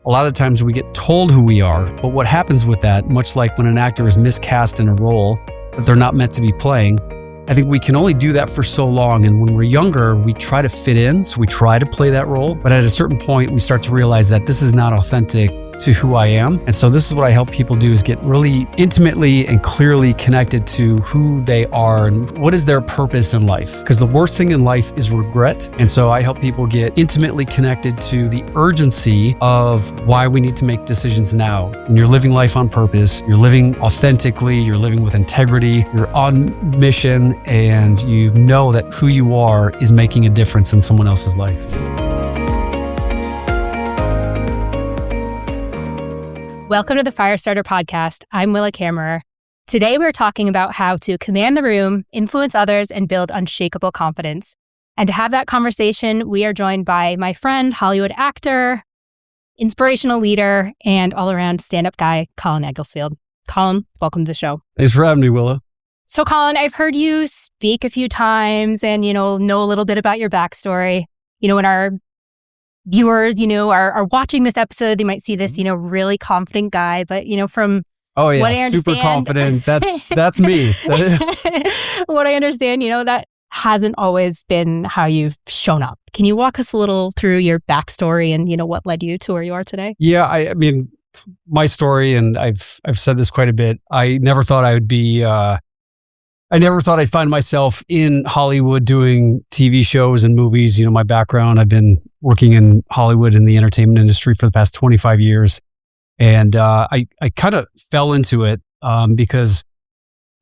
a lot of the times we get told who we are, but what happens with that, much like when an actor is miscast in a role that they're not meant to be playing, I think we can only do that for so long. And when we're younger, we try to fit in. So we try to play that role. But at a certain point, we start to realize that this is not authentic to who I am. And so this is what I help people do, is get really intimately and clearly connected to who they are and what is their purpose in life. Because the worst thing in life is regret. And so I help people get intimately connected to the urgency of why we need to make decisions now. When you're living life on purpose, you're living authentically, you're living with integrity, you're on mission, and you know that who you are is making a difference in someone else's life. Welcome to the Firestarter Podcast. I'm Willa, Kammerer. Today we're talking about how to command the room, influence others, and build unshakable confidence. And to have that conversation, we are joined by my friend, Hollywood actor, inspirational leader, and all-around stand-up guy, Colin Egglesfield. Colin, welcome to the show. Thanks for having me, Willa. So Colin, I've heard you speak a few times and, know a little bit about your backstory. When our viewers, are watching this episode, they might see this, really confident guy. But, from what I understand, super confident. That's me. What I understand, that hasn't always been how you've shown up. Can you walk us a little through your backstory and, what led you to where you are today? Yeah, I mean, my story, and I've said this quite a bit. I never thought I would be. I never thought I'd find myself in Hollywood doing TV shows and movies. My background, I've been working in Hollywood in the entertainment industry for the past 25 years. And I kind of fell into it because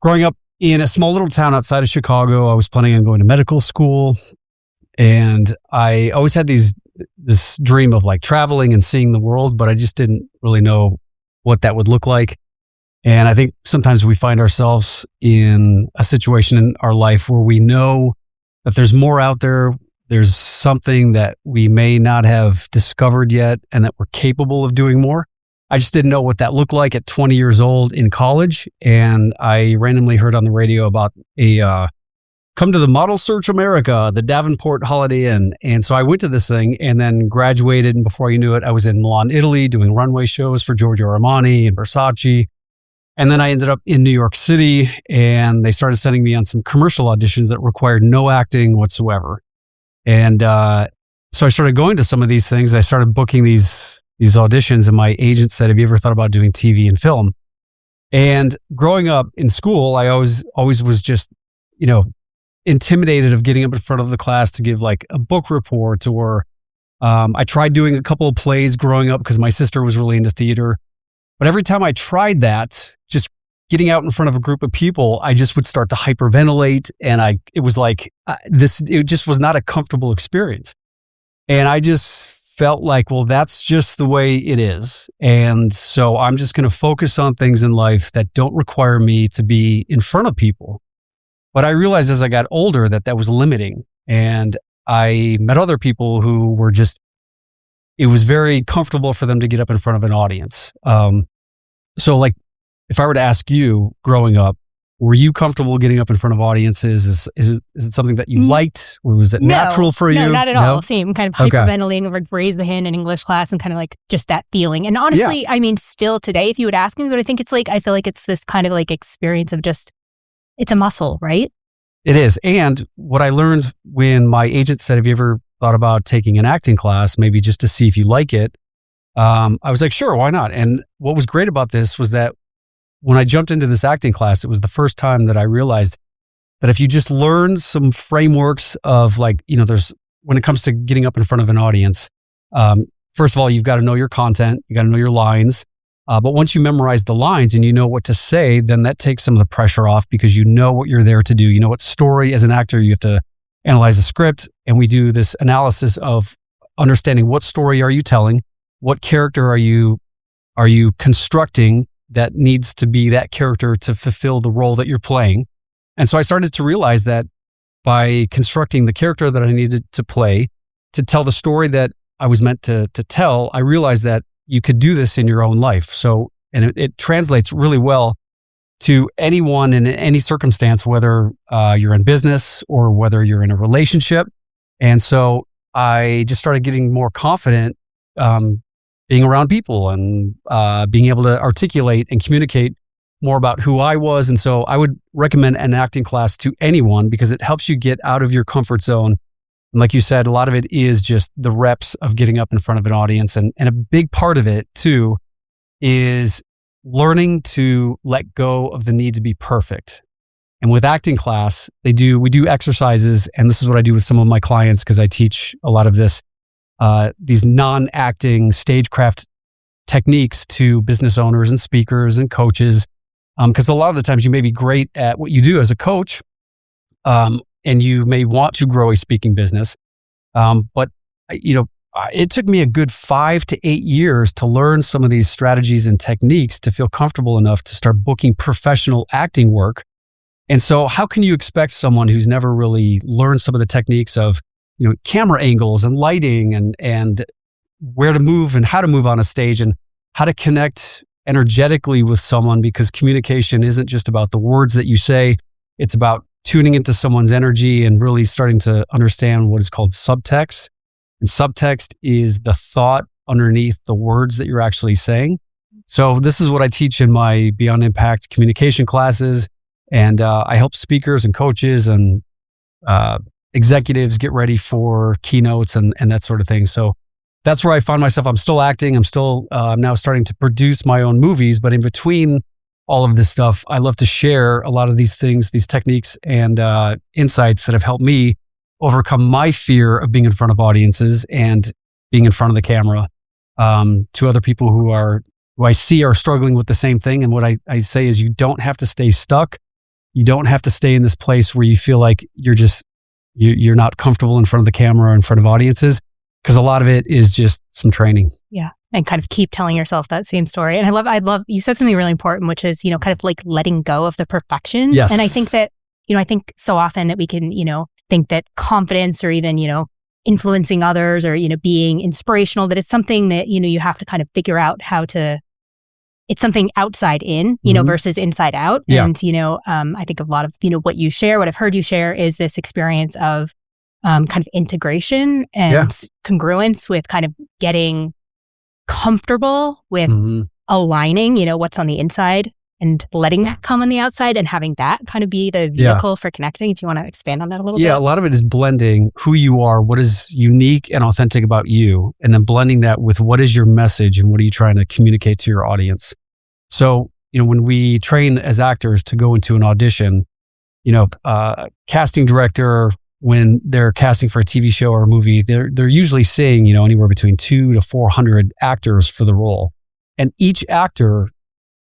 growing up in a small little town outside of Chicago, I was planning on going to medical school. And I always had this dream of like traveling and seeing the world, but I just didn't really know what that would look like. And I think sometimes we find ourselves in a situation in our life where we know that there's more out there. There's something that we may not have discovered yet and that we're capable of doing more. I just didn't know what that looked like at 20 years old in college. And I randomly heard on the radio about a come to the Model Search America, the Davenport Holiday Inn. And so I went to this thing and then graduated. And before you knew it, I was in Milan, Italy, doing runway shows for Giorgio Armani and Versace. And then I ended up in New York City, and they started sending me on some commercial auditions that required no acting whatsoever. And so I started going to some of these things. I started booking these auditions, and my agent said, "Have you ever thought about doing TV and film?" And growing up in school, I always was just, intimidated of getting up in front of the class to give like a book report, or I tried doing a couple of plays growing up because my sister was really into theater. But every time I tried that, just getting out in front of a group of people, I just would start to hyperventilate. And it was like it just was not a comfortable experience. And I just felt like, well, that's just the way it is. And so I'm just going to focus on things in life that don't require me to be in front of people. But I realized as I got older that was limiting. And I met other people who were just, it was very comfortable for them to get up in front of an audience. So like, if I were to ask you growing up, were you comfortable getting up in front of audiences? Is it something that you liked, or was it natural for you? No, not at all. Same kind of hyperventilating, like raise the hand in English class and kind of like just that feeling. And honestly, I mean, still today, if you would ask me, but I think it's like, I feel like it's this kind of like experience of just, it's a muscle, right? It is. And what I learned when my agent said, "Have you ever thought about taking an acting class, maybe just to see if you like it?" I was like, sure, why not? And what was great about this was that when I jumped into this acting class, it was the first time that I realized that if you just learn some frameworks of like, there's, when it comes to getting up in front of an audience, first of all, you've got to know your content, you got to know your lines. But once you memorize the lines and you know what to say, then that takes some of the pressure off because you know what you're there to do. You know what story, as an actor, you have to analyze the script. And we do this analysis of understanding what story are you telling, what character are you constructing that needs to be that character to fulfill the role that you're playing. And so I started to realize that by constructing the character that I needed to play to tell the story that I was meant to tell, I realized that you could do this in your own life. So, and it translates really well to anyone in any circumstance, whether you're in business or whether you're in a relationship. And so I just started getting more confident being around people and being able to articulate and communicate more about who I was. And so I would recommend an acting class to anyone because it helps you get out of your comfort zone. And like you said, a lot of it is just the reps of getting up in front of an audience. And a big part of it too is learning to let go of the need to be perfect. And with acting class, we do exercises, and this is what I do with some of my clients because I teach a lot of this, these non-acting stagecraft techniques to business owners and speakers and coaches. Because a lot of the times you may be great at what you do as a coach, and you may want to grow a speaking business. But it took me a good 5 to 8 years to learn some of these strategies and techniques to feel comfortable enough to start booking professional acting work. And so how can you expect someone who's never really learned some of the techniques of, camera angles and lighting and where to move and how to move on a stage and how to connect energetically with someone, because communication isn't just about the words that you say. It's about tuning into someone's energy and really starting to understand what is called subtext. And subtext is the thought underneath the words that you're actually saying. So this is what I teach in my Beyond Impact communication classes. And I help speakers and coaches and executives get ready for keynotes and that sort of thing. So that's where I find myself. I'm still acting. I'm now starting to produce my own movies. But in between all of this stuff, I love to share a lot of these things, these techniques and insights that have helped me overcome my fear of being in front of audiences and being in front of the camera to other people who I see are struggling with the same thing. And what I say is you don't have to stay stuck. You don't have to stay in this place where you feel like you're not comfortable in front of the camera or in front of audiences, because a lot of it is just some training. Yeah. And kind of keep telling yourself that same story. And I love, you said something really important, which is, kind of like letting go of the perfection. Yes. And I think that, I think so often that we can, think that confidence or even, influencing others or, being inspirational, that it's something that, you have to kind of figure out it's something outside in, versus inside out. Yeah. And, I think a lot of, what you share, what I've heard you share is this experience of kind of integration and congruence with kind of getting comfortable with aligning, what's on the inside and letting that come on the outside and having that kind of be the vehicle for connecting. If you want to expand on that a little bit. Yeah, a lot of it is blending who you are, what is unique and authentic about you, and then blending that with what is your message and what are you trying to communicate to your audience. So, when we train as actors to go into an audition, casting director, when they're casting for a TV show or a movie, they're usually seeing, anywhere between 200 to 400 actors for the role. And each actor,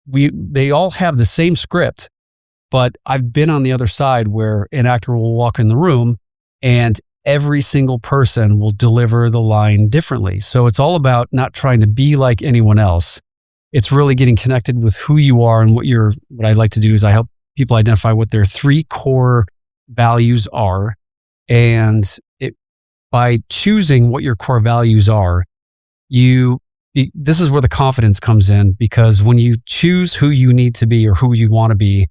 they all have the same script, but I've been on the other side where an actor will walk in the room and every single person will deliver the line differently. So it's all about not trying to be like anyone else. It's really getting connected with who you are and what I like to do is I help people identify what their 3 core values are. And by choosing what your core values are, this is where the confidence comes in, because when you choose who you need to be or who you want to be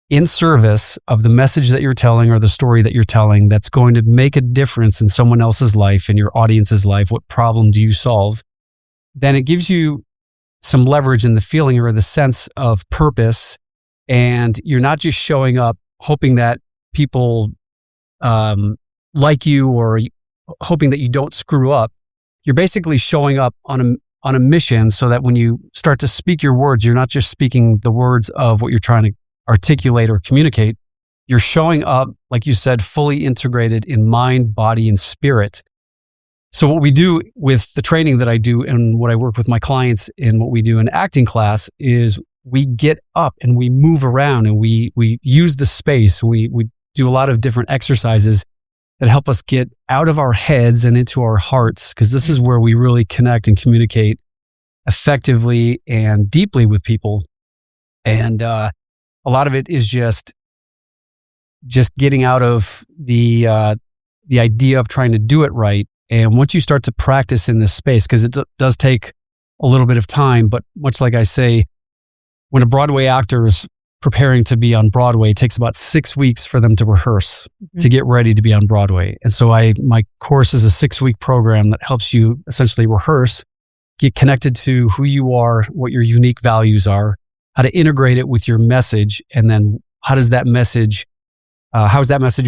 in service of the message that you're telling or the story that you're telling that's going to make a difference in someone else's life, in your audience's life, what problem do you solve, then it gives you some leverage in the feeling or the sense of purpose. And you're not just showing up hoping that people like you or hoping that you don't screw up. You're basically showing up on a mission so that when you start to speak your words, you're not just speaking the words of what you're trying to articulate or communicate. You're showing up, like you said, fully integrated in mind, body, and spirit. So what we do with the training that I do and what I work with my clients in what we do in acting class is we get up and we move around and we use the space. We do a lot of different exercises that help us get out of our heads and into our hearts, because this is where we really connect and communicate effectively and deeply with people. And a lot of it is just getting out of the idea of trying to do it right. And once you start to practice in this space, because it does take a little bit of time, but much like I say, when a Broadway actor is preparing to be on Broadway, it takes about 6 weeks for them to rehearse, to get ready to be on Broadway. And so my course is a 6-week program that helps you essentially rehearse get connected to who you are, what your unique values are, how to integrate it with your message, and then how is that message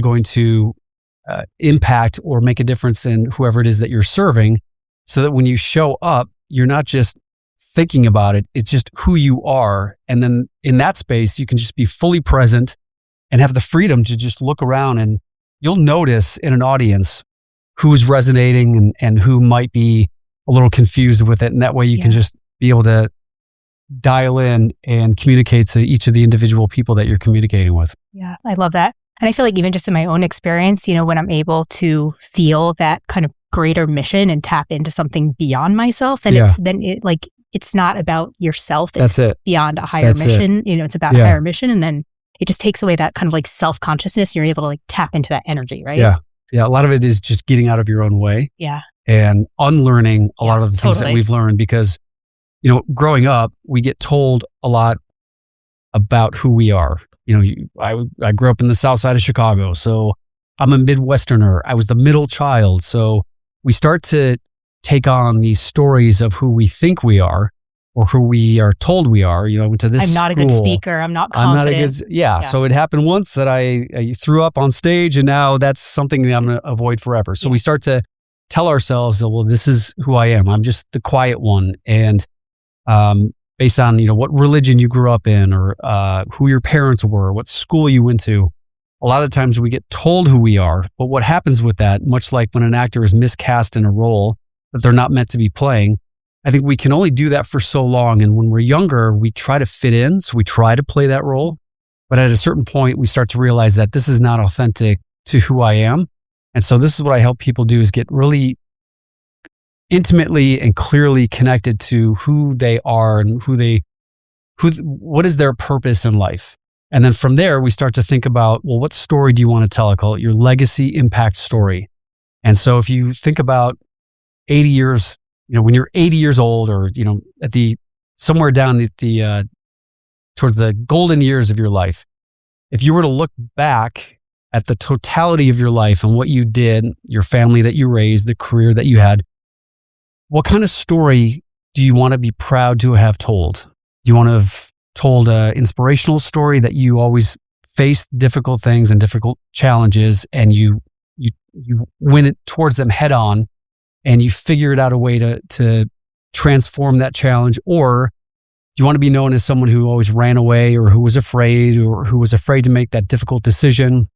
going to impact or make a difference in whoever it is that you're serving, so that when you show up, you're not just thinking about it, it's just who you are. And then in that space, you can just be fully present and have the freedom to just look around, and you'll notice in an audience who's resonating and who might be a little confused with it. And that way you can just be able to dial in and communicate to each of the individual people that you're communicating with. Yeah, I love that. And I feel like even just in my own experience, when I'm able to feel that kind of greater mission and tap into something beyond myself, and it's not about yourself. It's beyond a higher mission. It's about a higher mission. And then it just takes away that kind of like self-consciousness. You're able to like tap into that energy, right? Yeah. Yeah. A lot of it is just getting out of your own way. Yeah. And unlearning a lot of the things that we've learned, because, growing up, we get told a lot about who we are. I grew up in the south side of Chicago, so I'm a Midwesterner. I was the middle child. So we start to take on these stories of who we think we are or who we are told we are. I went to this I'm not school. a good speaker. I'm not confident. So it happened once that I threw up on stage, and now that's something that I'm going to avoid forever. So we start to tell ourselves, well, this is who I am. I'm just the quiet one. And based on, what religion you grew up in, or who your parents were, what school you went to, a lot of times we get told who we are. But what happens with that, much like when an actor is miscast in a role that they're not meant to be playing, I think we can only do that for so long. And when we're younger, we try to fit in. So we try to play that role. But at a certain point, we start to realize that this is not authentic to who I am. And so this is what I help people do, is get really intimately and clearly connected to who they are and what is their purpose in life. And then from there, we start to think about, well, what story do you want to tell? I call it your legacy impact story. And so if you think about 80 years, when you're 80 years old, or, at somewhere down the towards the golden years of your life, if you were to look back at the totality of your life and what you did, your family that you raised, the career that you had, what kind of story do you want to be proud to have told? Do you want to have told an inspirational story that you always faced difficult things and difficult challenges, and you went it towards them head on, and you figured out a way to transform that challenge? Or do you want to be known as someone who always ran away, or who was afraid to make that difficult decision?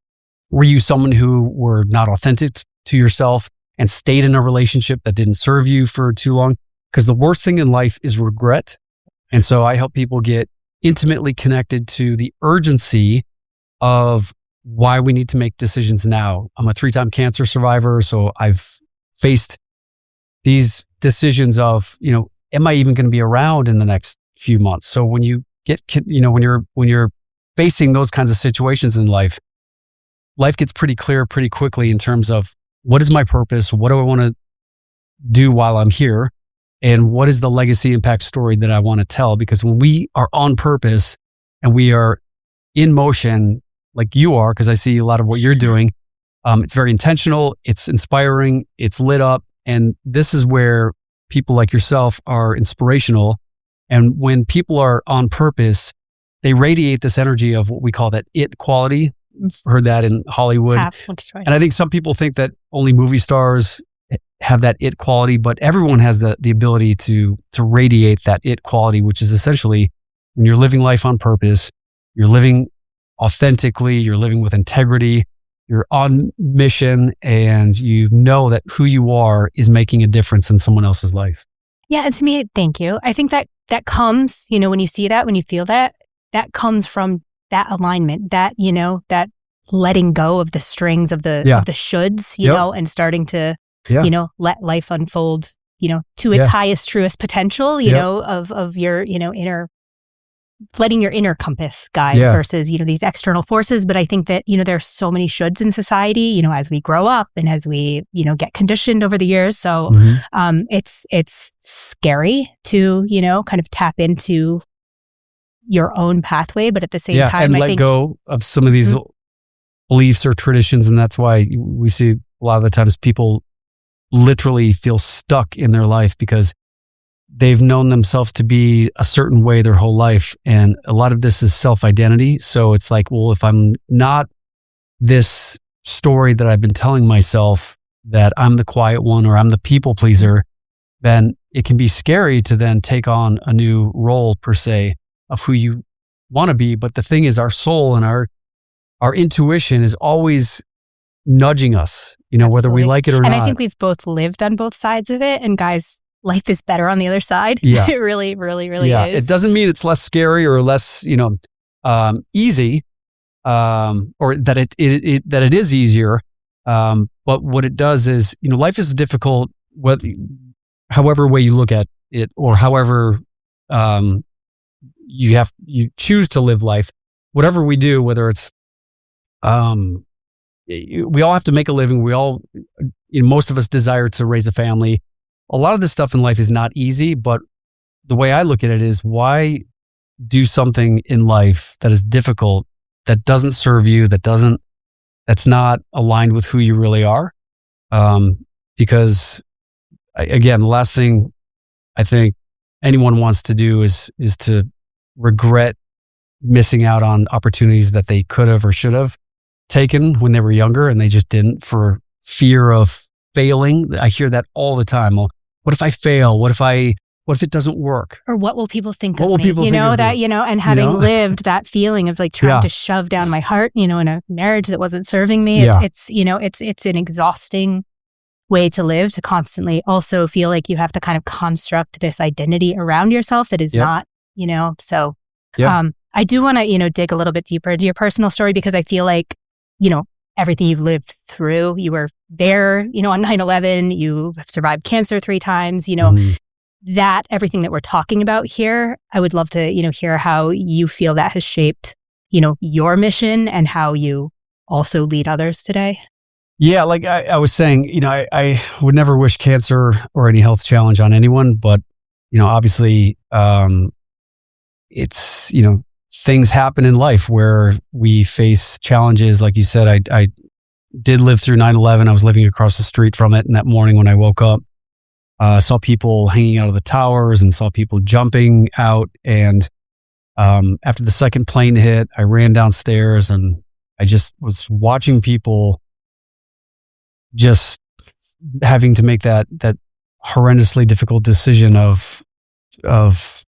Were you someone who were not authentic to yourself and stayed in a relationship that didn't serve you for too long? Because the worst thing in life is regret. And so I help people get intimately connected to the urgency of why we need to make decisions now. I'm a 3-time cancer survivor, so I've faced these decisions of, am I even going to be around in the next few months? So when you get, when you're facing those kinds of situations in life gets pretty clear pretty quickly in terms of, what is my purpose? What do I want to do while I'm here? And what is the legacy impact story that I want to tell? Because when we are on purpose and we are in motion, like you are, because I see a lot of what you're doing, it's very intentional, it's inspiring, it's lit up. And this is where people like yourself are inspirational. And when people are on purpose, they radiate this energy of what we call that it quality. I've heard that in Hollywood. And I think some people think that only movie stars have that it quality, but everyone has the ability to radiate that it quality, which is essentially when you're living life on purpose, you're living authentically, you're living with integrity, you're on mission, and you know that who you are is making a difference in someone else's life. Yeah. And to me, thank you. I think that comes, when you see that, when you feel that comes from that alignment, that letting go of the strings of the shoulds, and starting to, let life unfold, to its highest, truest potential, of your, inner, letting your inner compass guide versus, these external forces. But I think that, there's so many shoulds in society, as we grow up and as we, get conditioned over the years. So it's scary to, kind of tap into your own pathway, but at the same time, and let go of some of these beliefs or traditions. And that's why we see a lot of the times people literally feel stuck in their life because they've known themselves to be a certain way their whole life. And a lot of this is self-identity. So it's like, well, if I'm not this story that I've been telling myself that I'm the quiet one or I'm the people pleaser, then it can be scary to then take on a new role per se of who you want to be. But the thing is, our soul and our intuition is always nudging us, whether we like it or not. And I think we've both lived on both sides of it. And guys, life is better on the other side. Yeah. It really, really, really is. It doesn't mean it's less scary or less, easy, or that it is easier. But what it does is, life is difficult, however way you look at it, or however you choose to live life. Whatever we do, whether it's we all have to make a living. We all, most of us desire to raise a family. A lot of this stuff in life is not easy, but the way I look at it is, why do something in life that is difficult, that doesn't serve you, that's not aligned with who you really are? Because again, the last thing I think anyone wants to do is to regret missing out on opportunities that they could have or should have taken when they were younger and they just didn't, for fear of failing. I hear that all the time. Well, what if I fail? What if it doesn't work? Or what will people think of me? What will people think of me? And having lived that feeling of like trying to shove down my heart, in a marriage that wasn't serving me. It's an exhausting way to live, to constantly also feel like you have to kind of construct this identity around yourself that is not, so I do want to, dig a little bit deeper into your personal story, because I feel like, everything you've lived through, you were there, on 9/11, you have survived cancer 3 times, that everything that we're talking about here, I would love to, hear how you feel that has shaped, your mission and how you also lead others today. Yeah, like I was saying, I would never wish cancer or any health challenge on anyone, but, obviously, it's, things happen in life where we face challenges. Like you said, I did live through 9/11. I was living across the street from it. And that morning when I woke up, saw people hanging out of the towers and saw people jumping out. And after the second plane hit, I ran downstairs and I just was watching people just having to make that horrendously difficult decision of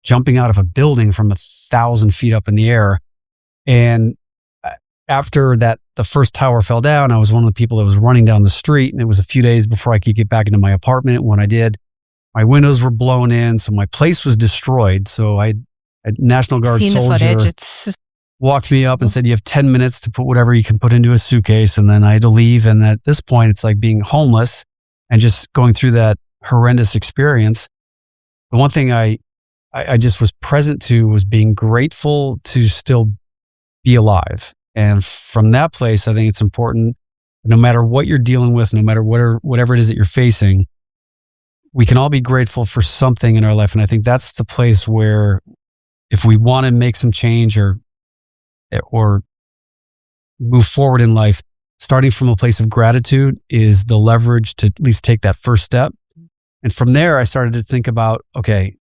jumping out of a building from 1,000 feet up in the air. And after that, the first tower fell down, I was one of the people that was running down the street, and it was a few days before I could get back into my apartment. When I did, my windows were blown in, so my place was destroyed. So a National Guard soldier walked me up and said, "You have 10 minutes to put whatever you can put into a suitcase." And then I had to leave. And at this point, it's like being homeless and just going through that horrendous experience. The one thing I just was present to was being grateful to still be alive. And from that place, I think it's important, no matter what you're dealing with, no matter whatever it is that you're facing, we can all be grateful for something in our life. And I think that's the place where, if we want to make some change or move forward in life, starting from a place of gratitude is the leverage to at least take that first step. And from there, I started to think about, okay,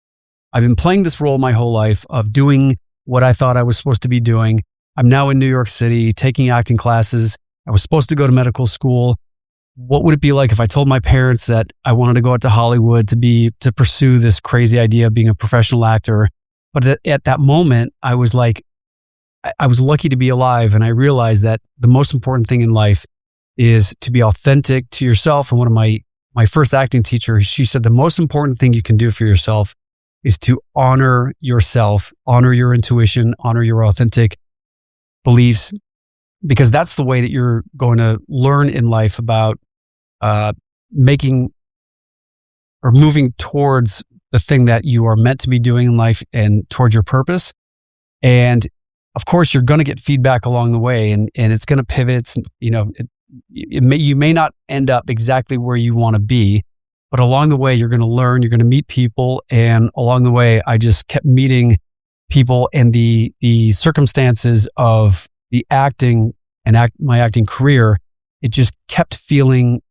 I've been playing this role my whole life of doing what I thought I was supposed to be doing. I'm now in New York City taking acting classes. I was supposed to go to medical school. What would it be like if I told my parents that I wanted to go out to Hollywood to pursue this crazy idea of being a professional actor? But at that moment, I was like, I was lucky to be alive. And I realized that the most important thing in life is to be authentic to yourself. And one of my first acting teachers, she said, the most important thing you can do for yourself is to honor yourself, honor your intuition, honor your authentic beliefs, because that's the way that you're going to learn in life about making or moving towards the thing that you are meant to be doing in life and towards your purpose. And of course, you're going to get feedback along the way, and it's going to pivot. You may not end up exactly where you want to be, but along the way, you're going to learn, you're going to meet people. And along the way, I just kept meeting people, and the circumstances of the acting and my acting career, it just kept feeling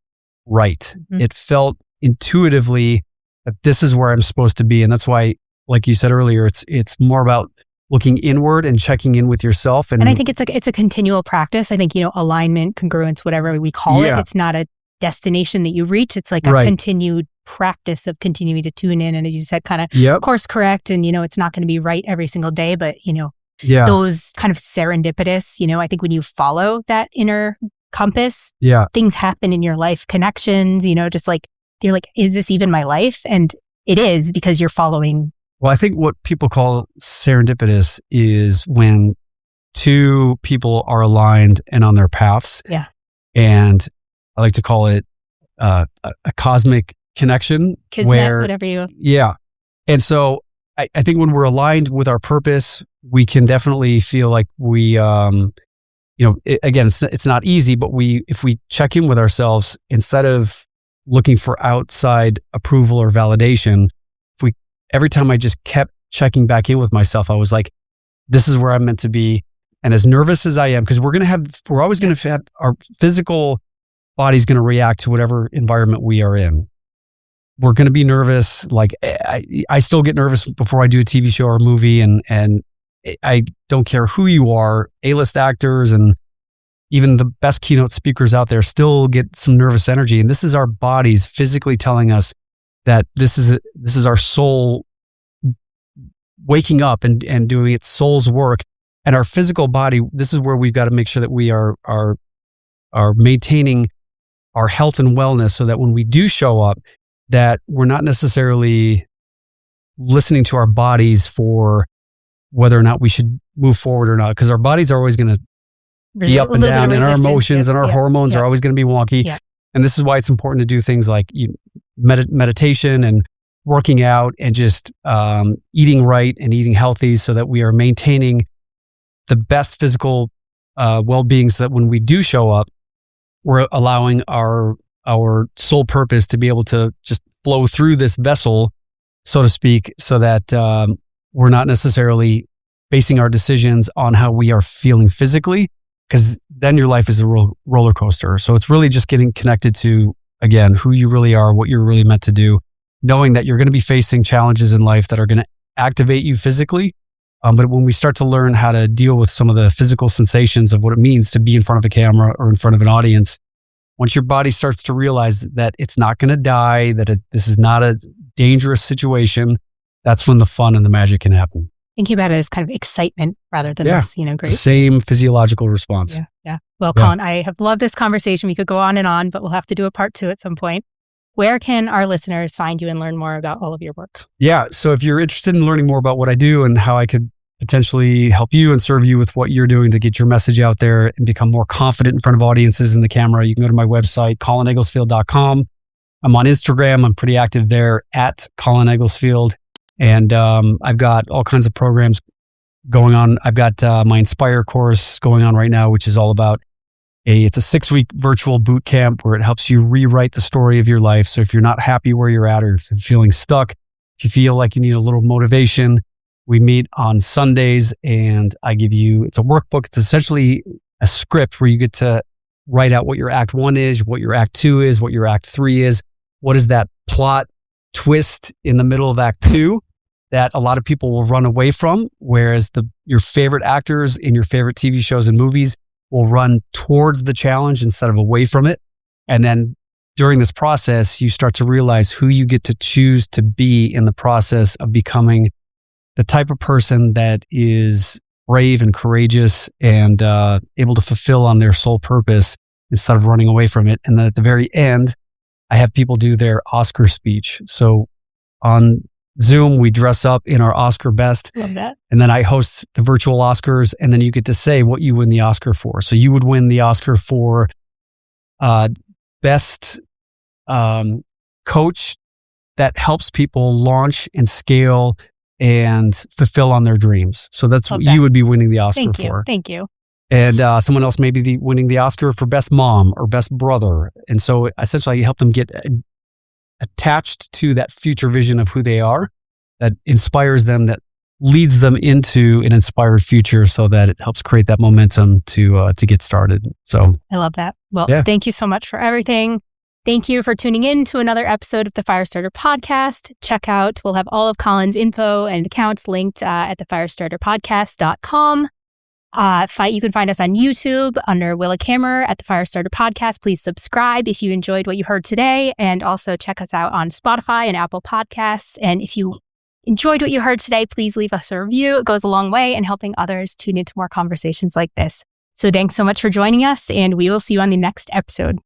right. Mm-hmm. It felt intuitively that this is where I'm supposed to be. And that's why, like you said earlier, it's more about looking inward and checking in with yourself. And I think it's a continual practice. I think, alignment, congruence, whatever we call it, it's not a destination that you reach. It's like a continued practice of continuing to tune in. And as you said, kind of course correct. And, it's not going to be right every single day, but, those kind of serendipitous, I think when you follow that inner compass, things happen in your life, connections, just like, you're like, is this even my life? And it is, because you're following. Well, I think what people call serendipitous is when two people are aligned and on their paths. Yeah. And I like to call it a cosmic connection. Kismet, whatever you. Yeah. And so I think when we're aligned with our purpose, we can definitely feel like we, again, it's not easy, but if we check in with ourselves, instead of looking for outside approval or validation, every time I just kept checking back in with myself, I was like, this is where I'm meant to be. And as nervous as I am, because we're always going to have, our physical body's going to react to whatever environment we are in. We're going to be nervous. Like I still get nervous before I do a TV show or a movie. And I don't care who you are, A-list actors and even the best keynote speakers out there still get some nervous energy. And this is our bodies physically telling us that this is our soul waking up and doing its soul's work. And our physical body, this is where we've got to make sure that we are maintaining our health and wellness, so that when we do show up, that we're not necessarily listening to our bodies for whether or not we should move forward or not, because our bodies are always going to be up and down, and our emotions and our hormones are always going to be wonky. Yeah. And this is why it's important to do things like meditation and working out and just eating right and eating healthy, so that we are maintaining the best physical well-being, so that when we do show up, we're allowing our soul purpose to be able to just flow through this vessel, so to speak, so that we're not necessarily basing our decisions on how we are feeling physically, because then your life is a roller coaster. So it's really just getting connected to, again, who you really are, what you're really meant to do, knowing that you're going to be facing challenges in life that are going to activate you physically. But when we start to learn how to deal with some of the physical sensations of what it means to be in front of a camera or in front of an audience, once your body starts to realize that it's not going to die, that this is not a dangerous situation, that's when the fun and the magic can happen. Thinking about it as kind of excitement rather than this, great. Same physiological response. Yeah. Well, Colin, I have loved this conversation. We could go on, but we'll have to do a part 2 at some point. Where can our listeners find you and learn more about all of your work? Yeah. So if you're interested in learning more about what I do and how I could potentially help you and serve you with what you're doing to get your message out there and become more confident in front of audiences in the camera, you can go to my website, colinegglesfield.com. I'm on Instagram. I'm pretty active there at Colin Egglesfield. And I've got all kinds of programs going on. I've got my Inspire course going on right now, which is all about it's a 6-week virtual boot camp where it helps you rewrite the story of your life. So if you're not happy where you're at, or if you're feeling stuck, if you feel like you need a little motivation, we meet on Sundays and I give you, it's a workbook. It's essentially a script where you get to write out what your act 1 is, what your act 2 is, what your act 3 is. What is that plot twist in the middle of act 2 that a lot of people will run away from, whereas your favorite actors in your favorite TV shows and movies will run towards the challenge instead of away from it. And then during this process, you start to realize who you get to choose to be in the process of becoming the type of person that is brave and courageous and able to fulfill on their soul purpose instead of running away from it. And then at the very end, I have people do their Oscar speech. So on Zoom, we dress up in our Oscar best. Love that. And then I host the virtual Oscars, and then you get to say what you win the Oscar for. So you would win the Oscar for best coach that helps people launch and scale and fulfill on their dreams. So that's what you would be winning the Oscar for. Thank you. And someone else may be winning the Oscar for best mom or best brother. And so essentially you help them get attached to that future vision of who they are, that inspires them, that leads them into an inspired future, so that it helps create that momentum to get started. So I love that. Well, thank you so much for everything. Thank you for tuning in to another episode of the Firestarter Podcast. We'll have all of Colin's info and accounts linked at thefirestarterpodcast.com. You can find us on YouTube under Willa, Kammerer at the Firestarter Podcast. Please subscribe if you enjoyed what you heard today, and also check us out on Spotify and Apple Podcasts. And if you enjoyed what you heard today, please leave us a review. It goes a long way in helping others tune into more conversations like this. So thanks so much for joining us, and we will see you on the next episode.